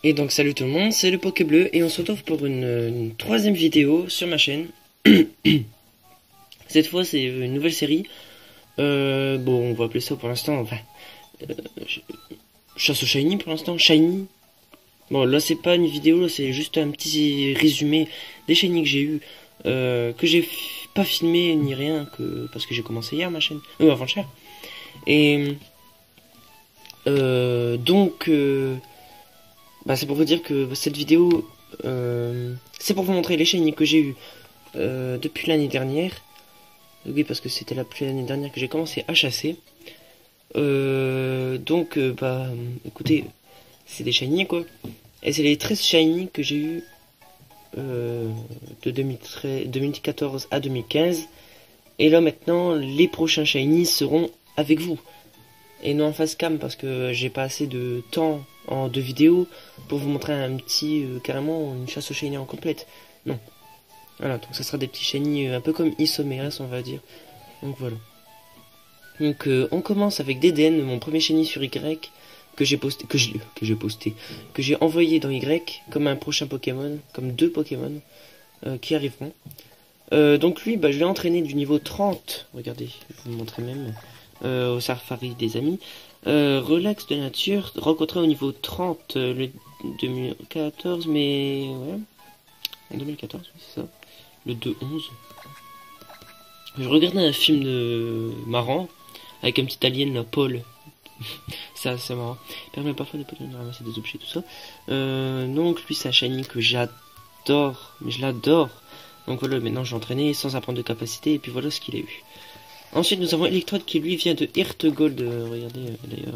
Et donc salut tout le monde, c'est le Pokébleu et on se retrouve pour une troisième vidéo sur ma chaîne. Cette fois c'est une nouvelle série. Bon, on va appeler ça pour l'instant, enfin, euh, chasse au shiny pour l'instant, shiny. Bon là c'est pas une vidéo, là c'est juste un petit résumé des shiny que j'ai eu, que j'ai pas filmé ni rien, parce que j'ai commencé hier ma chaîne, avant-hier. Et donc c'est pour vous dire que cette vidéo, c'est pour vous montrer les shiny que j'ai eu depuis l'année dernière. Oui, parce que c'était l'année dernière que j'ai commencé à chasser. Écoutez, c'est des shiny quoi. Et c'est les 13 shiny que j'ai eu de 2014 à 2015. Et là maintenant, les prochains shiny seront avec vous. Et non en face cam parce que j'ai pas assez de temps en deux vidéos pour vous montrer un petit, carrément une chasse aux shiny en complète. Non. Voilà, donc ça sera des petits shiny un peu comme Isomeas on va dire. Donc voilà. Donc on commence avec Deden, mon premier shiny sur Y que j'ai posté, que j'ai envoyé dans Y comme un prochain Pokémon, comme deux Pokémon qui arriveront. Donc lui, je l'ai entraîné du niveau 30. Regardez, je vais vous montrer même. Au safari des amis. Relax de nature, rencontré au niveau 30 le 2014, mais ouais, en 2014, oui, c'est ça, le 2-11. Je regardais un film marrant avec un petit alien là, Paul. Ça c'est marrant. Il permet parfois de ramasser des objets, tout ça. Donc lui c'est un shiny que j'adore, mais je l'adore. Donc voilà, maintenant je l'ai entraîné sans apprendre de capacité et puis voilà ce qu'il a eu. Ensuite, nous avons Electrode qui lui vient de Heartgold. Regardez d'ailleurs.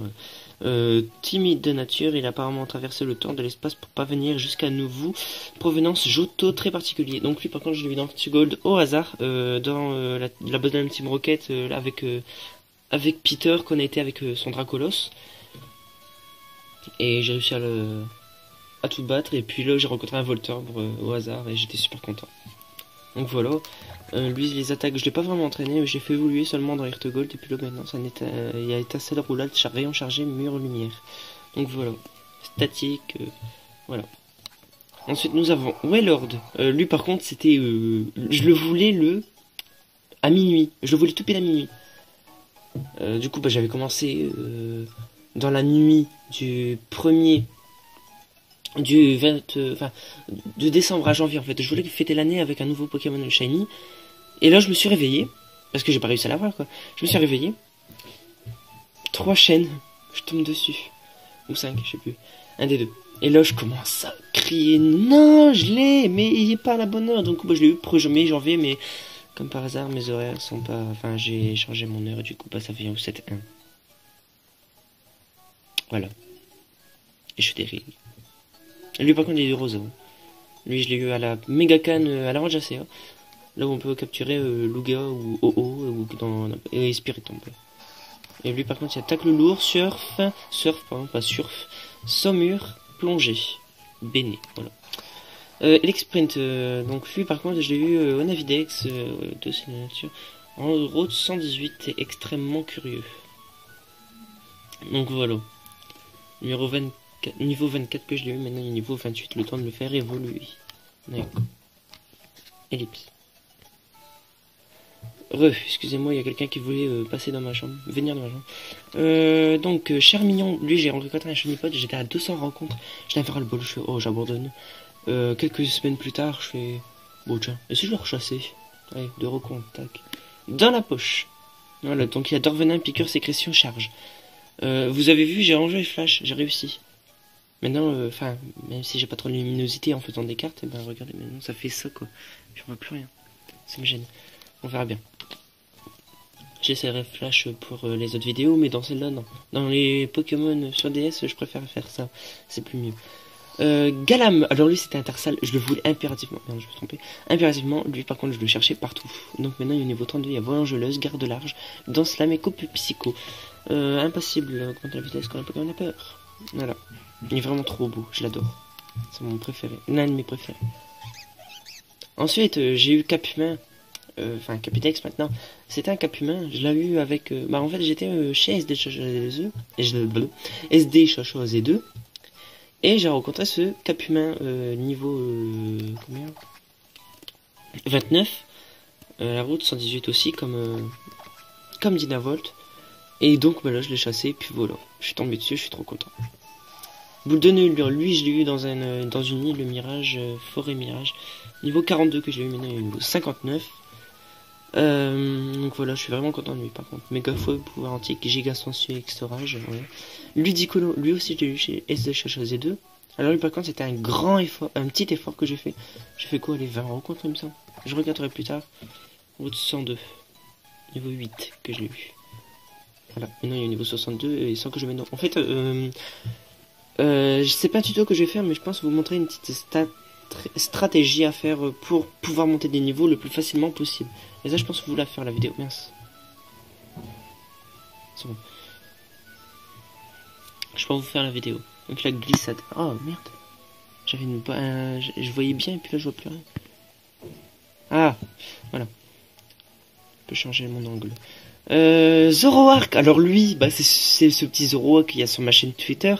Timide de nature, il a apparemment traversé le temps de l'espace pour parvenir jusqu'à nous. Provenance Johto très particulier. Donc lui, par contre, je l'ai vu dans Heartgold au hasard, dans la bonne Team Rocket avec Peter, qu'on a été avec son Dracolos. Et j'ai réussi à tout battre. Et puis là, j'ai rencontré un Voltorb au hasard et j'étais super content. Donc voilà. Lui les attaques je l'ai pas vraiment entraîné, mais j'ai fait évoluer seulement dans Heartgold et puis là maintenant il y a étincelle roulade, rayon chargé, mur lumière. Donc voilà, statique, voilà. Ensuite nous avons Wailord. Lui par contre c'était, je le voulais à minuit, je le voulais tout pile à minuit. Du coup j'avais commencé dans la nuit du 1er de décembre à janvier en fait. Je voulais fêter l'année avec un nouveau Pokémon Shiny. Et là je me suis réveillé, parce que j'ai pas réussi à l'avoir quoi. Je me suis réveillé. 3 chaînes, je tombe dessus. Ou 5, je sais plus. Un des deux. Et là je commence à crier non, je l'ai, mais il est pas à la bonne heure. Donc je l'ai eu 1er janvier, mais comme par hasard mes horaires sont pas. Enfin j'ai changé mon heure et du coup ça vient au 7-1. Voilà. Et je suis terrible. Lui par contre il est rose. Lui je l'ai eu à la Mega Can à la Rangacea. Là où on peut capturer Lugia ou ou et Spiritomb. Et lui par contre il attaque le lourd, surf, saumure, plongée. Béné, voilà. L'Exprint, donc lui par contre je l'ai eu au Navidex de sa nature. En route 118, est extrêmement curieux. Donc voilà. Niveau 24 que je l'ai eu, maintenant il est niveau 28, le temps de le faire évoluer. D'accord. Ellipse. Excusez-moi, il y a quelqu'un qui voulait passer dans ma chambre, venir dans ma chambre. Donc, cher mignon, lui j'ai rencontré un Shiny-Pod, j'étais à 200 rencontres, j'étais à faire le bol, je fais, oh j'abandonne. Quelques semaines plus tard, je fais, bon tiens, et si je le rechassais? Allez, de recontact. Dans la poche. Voilà, donc il y a Dorvenin, piqûre, sécrétion, charge. Vous avez vu, j'ai rangé les flashs, j'ai réussi. Maintenant, même si j'ai pas trop de luminosité en faisant des cartes, et ben regardez, maintenant ça fait ça quoi. Je vois plus rien. Ça me gêne. On verra bien. J'essaierai Flash pour les autres vidéos, mais dans celle-là, non. Dans les Pokémon sur DS, je préfère faire ça. C'est plus mieux. Galam, alors lui c'était Intersal, je le voulais impérativement. Merde, je me suis trompé. Impérativement, lui par contre je le cherchais partout. Donc maintenant il est au niveau 32, il y a Voyangeleuse, Garde large, Danse lame et Coupe psycho. Impassible, augmente la vitesse quand un Pokémon a peur. Voilà. Il est vraiment trop beau, je l'adore. C'est mon préféré, l'un de mes préférés. Ensuite, j'ai eu Caphumain. Capitex maintenant, c'était un cap humain, je l'ai eu avec, en fait j'étais chez SD Chacha Z2, SD Chacha Z2, Et j'ai rencontré ce Capumin niveau combien 29. La route 118 aussi, comme Dynavolt. Et donc voilà, je l'ai chassé, puis voilà. Je suis tombé dessus, je suis trop content. Boule de Neulure, lui je l'ai eu dans une île, le Mirage, Forêt Mirage. Niveau 42 que j'ai eu, maintenant il est niveau 59. Donc voilà, je suis vraiment content de lui par contre. Mégaphone, pouvoir antique, giga sensuel, storage. Voilà. Ludicolo, lui aussi je l'ai eu chez SD2. Alors lui par contre c'était un grand effort, un petit effort que j'ai fait. J'ai fait quoi, les 20 rencontres il me semble. Je regarderai plus tard. Route 102, niveau 8 que je l'ai eu. Voilà, maintenant il est au niveau 62 et sans que je mette non. En fait, c'est pas un tuto que je vais faire, mais je pense vous montrer une petite stratégie à faire pour pouvoir monter des niveaux le plus facilement possible. Et ça je pense vous la faire la vidéo, mince. C'est bon. Je peux vous faire la vidéo. Donc la glissade. Oh merde. J'avais une... je voyais bien et puis là je vois plus rien. Ah, voilà. Je peux changer mon angle. Zoroark, alors lui, bah c'est ce petit Zoroark qu'il y a sur ma chaîne Twitter.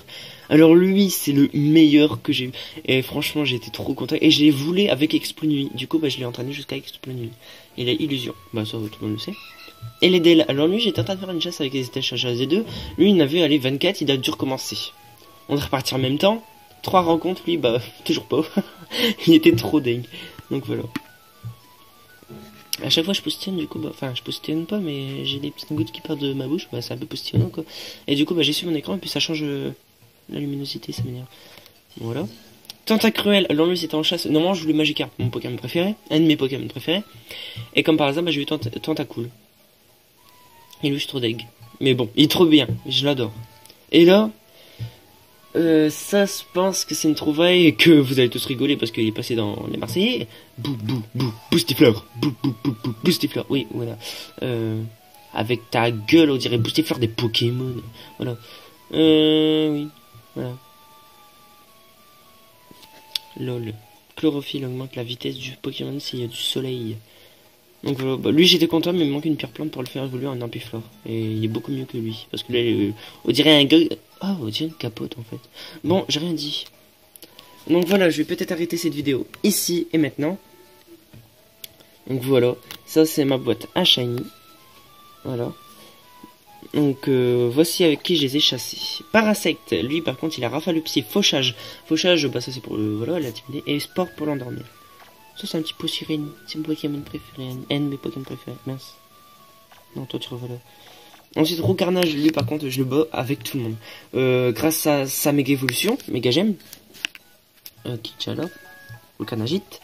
Alors lui, c'est le meilleur que j'ai eu. Et franchement, j'ai été trop content. Et je l'ai voulu avec Explo Nuit. Du coup, bah je l'ai entraîné jusqu'à Explo Nuit. Et la Illusion, bah ça tout le monde le sait. Et les DL, alors lui, j'étais en train de faire une chasse avec les Z2. Lui, il avait allé 24, il a dû recommencer. On est reparti en même temps. 3 rencontres, lui, bah toujours pas. Il était trop dingue. Donc voilà. À chaque fois je postillonne du coup, bah, enfin je postillonne pas mais j'ai des petites gouttes qui partent de ma bouche, bah c'est un peu postillonnant quoi. Et du coup bah j'ai sur mon écran et puis ça change la luminosité, ça m'énerve. Voilà. Tentacruel, alors lui c'était en chasse, normalement je voulais Magikarp, mon Pokémon préféré, un de mes Pokémon préférés. Et comme par hasard bah j'ai eu Tentacool. Et lui je suis trop deg. Mais bon, il est trop bien, je l'adore. Et là, ça je pense que c'est une trouvaille et que vous allez tous rigoler parce qu'il est passé dans les Marseillais. Boostifleur, Boostifleur, oui voilà. Avec ta gueule on dirait Boostifleur des Pokémon. Voilà. Oui, voilà. Lol. Chlorophylle augmente la vitesse du Pokémon s'il y a du soleil. Donc voilà, bah, lui j'étais content mais il me manque une pierre plante pour le faire évoluer en Ampiflore. Et il est beaucoup mieux que lui. Parce que là, on dirait un gars... Oh, on dirait une capote en fait. Bon, j'ai rien dit. Donc voilà, je vais peut-être arrêter cette vidéo ici et maintenant. Donc voilà, ça c'est ma boîte à shiny. Voilà. Donc voici avec qui je les ai chassés. Parasect, lui par contre il a rafale psy, fauchage. Fauchage, bah ça c'est pour voilà, l'intimider. Et sport pour l'endormir. Ça c'est un petit peu sirène, c'est mon Pokémon préféré, un de mes Pokémon préférés, mince. Non toi tu revois là. Ensuite Roucarnage, lui par contre je le bats avec tout le monde. Grâce à sa méga évolution, méga gemme. Kichala, Roucarnagite.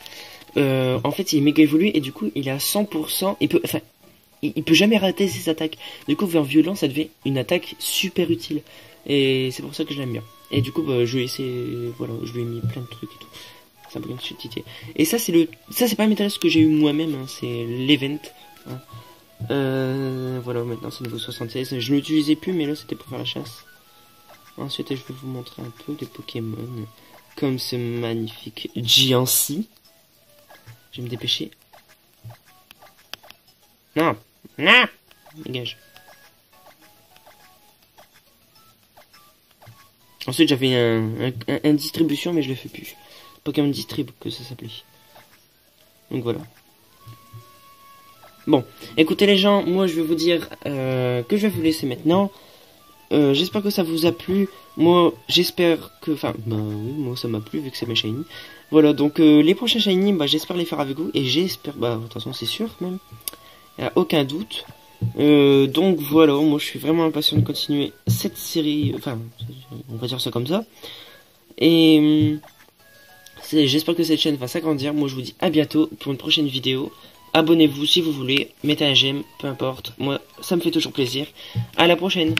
En fait il est méga évolué et du coup il est à 100%, il peut jamais rater ses attaques. Du coup vers violent ça devient une attaque super utile. Et c'est pour ça que je l'aime bien. Et du coup bah, je vais essayer, voilà, je lui ai mis plein de trucs et tout. C'est un peu comme Titi. Et ça c'est pas un métallus que j'ai eu moi-même, hein, c'est l'event. Hein. Voilà, maintenant c'est niveau 76. Je ne l'utilisais plus mais là c'était pour faire la chasse. Ensuite je vais vous montrer un peu des Pokémon. Comme ce magnifique Giancy. Je vais me dépêcher. Non, non, dégage. Ensuite j'avais un distribution mais je le fais plus. Pokémon Distrib que ça s'appelait. Donc voilà. Bon, écoutez les gens, moi je vais vous dire que je vais vous laisser maintenant. J'espère que ça vous a plu. Moi j'espère que... Enfin, bah oui, moi ça m'a plu vu que c'est mes shiny. Voilà, donc les prochains shiny, bah j'espère les faire avec vous. Et j'espère, bah de toute façon c'est sûr même. Il n'y a aucun doute. Donc voilà, moi je suis vraiment impatient de continuer cette série. Enfin, on va dire ça comme ça. Et... j'espère que cette chaîne va s'agrandir. Moi je vous dis à bientôt pour une prochaine vidéo. Abonnez-vous si vous voulez, mettez un j'aime, peu importe. Moi ça me fait toujours plaisir. À la prochaine.